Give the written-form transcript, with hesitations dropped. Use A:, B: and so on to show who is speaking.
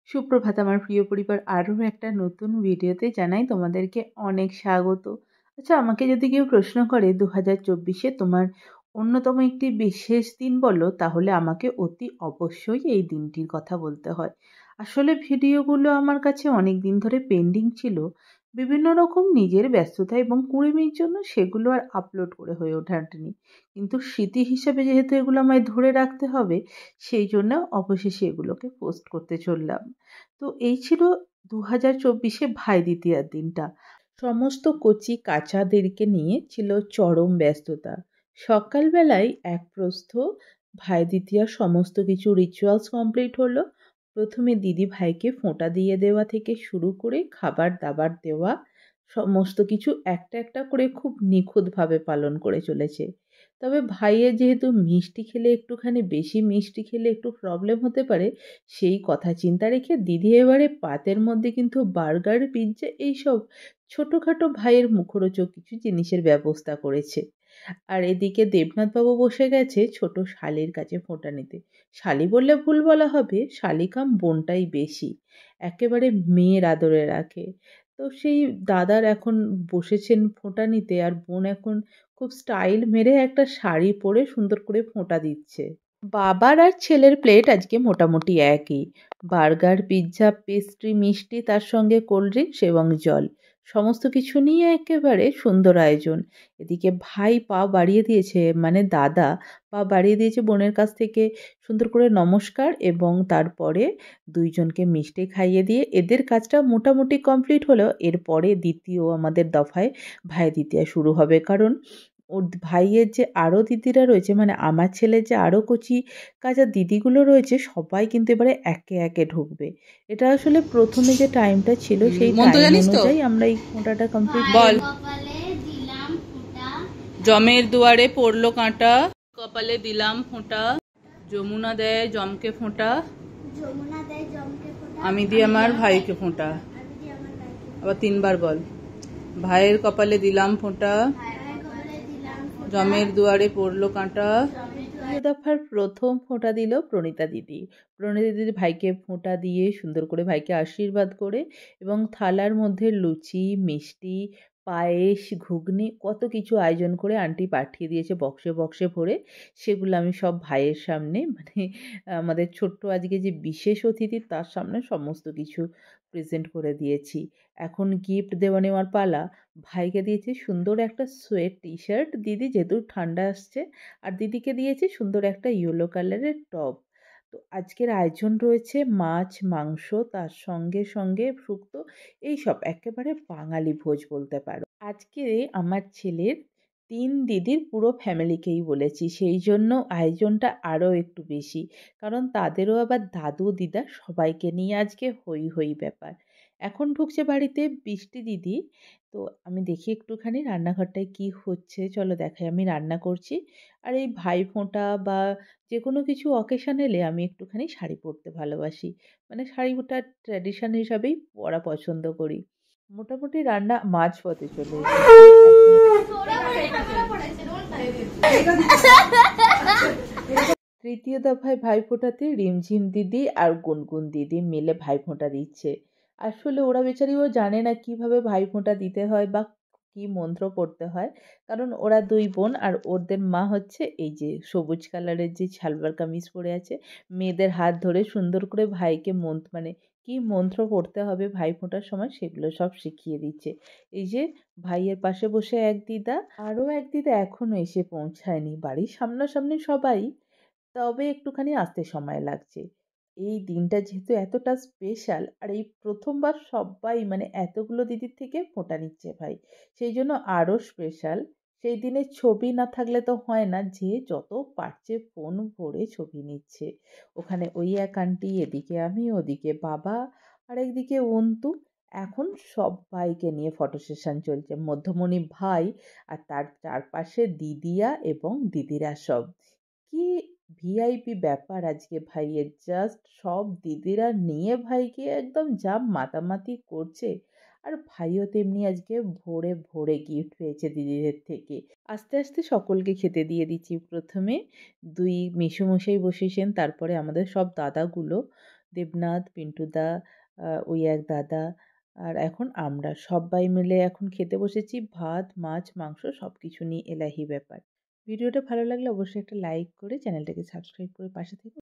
A: সুপ্রভাত আমার প্রিয় পরিবার, আরও একটা নতুন ভিডিওতে জানাই তোমাদেরকে অনেক স্বাগত। আচ্ছা, আমাকে যদি কেউ প্রশ্ন করে 2024-এ তোমার অন্যতম একটি বিশেষ দিন বলো, তাহলে আমাকে অতি অবশ্যই এই দিনটির কথা বলতে হয়। আসলে ভিডিওগুলো আমার কাছে অনেক দিন ধরে পেন্ডিং ছিল। বিভিন্ন রকম নিজের ব্যস্ততা এবং কুড়েমির জন্য সেগুলো আর আপলোড করে হয়ে ওঠেনি। কিন্তু স্মৃতি হিসাবে যেহেতু এগুলো আমায় ধরে রাখতে হবে, সেই জন্য অবশেষে এগুলোকে পোস্ট করতে চললাম। তো এই ছিল 2024-এ ভাই দ্বিতীয়ার দিনটা। সমস্ত কচি কাচাদেরকে নিয়ে ছিল চরম ব্যস্ততা। সকালবেলায় এক প্রস্থ ভাই দ্বিতীয়ার সমস্ত কিছু রিচুয়ালস কমপ্লিট হলো। প্রথমে দিদি ভাইকে ফোঁটা দিয়ে দেওয়া থেকে শুরু করে খাবার দাবার দেওয়া, সমস্ত কিছু একটা একটা করে খুব নিখুঁতভাবে পালন করে চলেছে। তবে ভাইয়ের যেহেতু মিষ্টি খেলে একটুখানি বেশি মিষ্টি খেলে একটু প্রবলেম হতে পারে, সেই কথা চিন্তা রেখে দিদি এবারে পাতের মধ্যে কিন্তু বার্গার, পিৎজা এইসব ছোটোখাটো ভাইয়ের মুখরোচক কিছু জিনিসের ব্যবস্থা করেছে। আর এদিকে দেবনাথবাবু বসে গেছে ছোট শালির কাছে ফোঁটা নিতে। শালি বললে ভুল বলা হবে, শালিকাম বোনটাই বেশি, একেবারে মেয়ের আদরে রাখে। তো সেই দাদার এখন বসেছেন ফোঁটা নিতে, আর বোন এখন খুব স্টাইল মেরে একটা শাড়ি পরে সুন্দর করে ফোঁটা দিচ্ছে। বাবার আর ছেলের প্লেট আজকে মোটামুটি একই। বার্গার, পিৎজা, পেস্ট্রি, মিষ্টি, তার সঙ্গে কোল্ড ড্রিঙ্কস এবং জল, সমস্ত কিছু নিয়ে একেবারে সুন্দর আয়োজন। এদিকে ভাই পা বাড়িয়ে দিয়েছে, মানে দাদা পা বাড়িয়ে দিয়েছে বোনের কাছ থেকে সুন্দর করে নমস্কার, এবং তারপরে দুইজনকে মিষ্টি খাইয়ে দিয়ে এদের কাজটা মোটামুটি কমপ্লিট হলো। এরপরে দ্বিতীয় আমাদের দফায় ভাই দ্বিতীয়া শুরু হবে, কারণ ওর ভাইয়ের যে আরও দিদিরা রয়েছে, মানে আমার ছেলের যে আরও কচি কাঁচা দিদিগুলো রয়েছে, সবাই কিন্তু এবারে একে একে ঢুকবে। এটা আসলে প্রথমে যে টাইমটা ছিল সেই টাইম অনুযায়ী আমরা এই ফোঁটাটা কমপ্লিট বল। জমের দুয়ারে পড়লো কাঁটা, কপালে দিলাম ফোঁটা, যমুনা দেয় জমকে ফোঁটা, আমি দিই আমার ভাইকে ফোঁটা। আবার তিনবার বল। ভাইয়ের কপালে দিলাম ফোঁটা, জমের দুয়ারে পড়লো কাঁটা। দফার প্রথম ফোঁটা দিল প্রণীতা দিদি। প্রণীতা দিদি ভাইকে ফোঁটা দিয়ে সুন্দর করে ভাইকে আশীর্বাদ করে, এবং থালার মধ্যে লুচি, মিষ্টি, পায়েস, ঘুগনি, কত কিছু আয়োজন করে আন্টি পাঠিয়ে দিয়েছে বক্সে বক্সে ভরে। সেগুলো আমি সব ভাইয়ের সামনে, মানে আমাদের ছোট্ট আজকে যে বিশেষ অতিথি তার সামনে সমস্ত কিছু প্রেজেন্ট করে দিয়েছি। এখন গিফট দেওয়া নেওয়ার পালা। ভাইকে দিয়েছি সুন্দর একটা সোয়েট টি শার্ট, দিদি যেহেতু ঠান্ডা আসছে, আর দিদিকে দিয়েছি সুন্দর একটা ইয়েলো কালারের টপ। তো আজকের আয়োজন রয়েছে মাছ, মাংস, তার সঙ্গে সঙ্গে শুক্তো, এইসব একেবারে বাঙালি ভোজ বলতে পারো। আজকে আমার ছেলের 3 দিদির পুরো ফ্যামিলিকেই বলেছি, সেই জন্য আয়োজনটা আরও একটু বেশি, কারণ তাদেরও আবার দাদু দিদা সবাইকে নিয়ে আজকে হই হই ব্যাপার। এখন ঢুকছে বাড়িতে বৃষ্টি দিদি। তো আমি দেখি একটুখানি রান্নাঘরটায় কি হচ্ছে, চলো দেখাই। আমি রান্না করছি, আর এই ভাইফোঁটা বা যে কোনো কিছু অকেশন এলে আমি একটুখানি শাড়ি পরতে ভালোবাসি, মানে শাড়িটা ট্র্যাডিশন হিসাবেই পরা পছন্দ করি। মোটামুটি রান্না মাঝপথে চলে তৃতীয় দফায় ভাইফোঁটাতে রিমঝিম দিদি আর গুনগুন দিদি মিলে ভাইফোঁটা দিচ্ছে। আসলে ওরা বেচারিও জানে না কিভাবে ভাইফোঁটা দিতে হয় বা কি মন্ত্র পড়তে হয়, কারণ ওরা 2 বোন, আর ওদের মা হচ্ছে এই যে সবুজ কালারের যে সালোয়ার কামিজ পরে আছে, মেয়েদের হাত ধরে সুন্দর করে ভাইকে মানে কি মন্ত্র পড়তে হবে ভাইফোঁটার সময় সেগুলো সব শিখিয়ে দিচ্ছে। এই যে ভাইয়ের পাশে বসে এক দিদা, আরও এক দিদা এখনও এসে পৌঁছায়নি। বাড়ির সামনাসামনি সবাই, তবে একটুখানি আসতে সময় লাগছে। এই দিনটা যেহেতু এতটা স্পেশাল, আর এই প্রথমবার সবাই মানে এতগুলো দিদির থেকে ফোঁটা নিচ্ছে ভাই, সেই জন্য আরও স্পেশাল। সেই দিনে ছবি না থাকলে তো হয় না, যে যত পারছে ফোন ভরে ছবি নিচ্ছে। ওখানে ওই এক আন্টি, এদিকে আমি, ওদিকে বাবা, আর একদিকে অন্তু। এখন সবাইকে নিয়ে ফটো সেশন চলছে, মধ্যমণি ভাই আর তার চারপাশে দিদিয়া এবং দিদিরা সব। কি ভিআইপি ব্যাপার আজকে ভাইয়ের, জাস্ট সব দিদিরা নিয়ে ভাইকে একদম যা মাতামাতি করছে। আর ভাইও তেমনি আজকে ভোরে ভোরে গিফট পেয়েছে দিদিদের থেকে। আস্তে আস্তে সকলকে খেতে দিয়ে দিচ্ছি। প্রথমে 2 মেসোমশাই বসেছেন, তারপরে আমাদের সব দাদাগুলো। দেবনাথ, পিন্টুদা, ওই এক দাদা আর এখন আমরা সবাই মিলে এখন খেতে বসেছি ভাত, মাছ, মাংস সব কিছু নিয়ে এলাহি ব্যাপার। ভিডিওটা ভালো লাগলে অবশ্যই একটা লাইক করে চ্যানেলটাকে সাবস্ক্রাইব করে পাশে থেকো।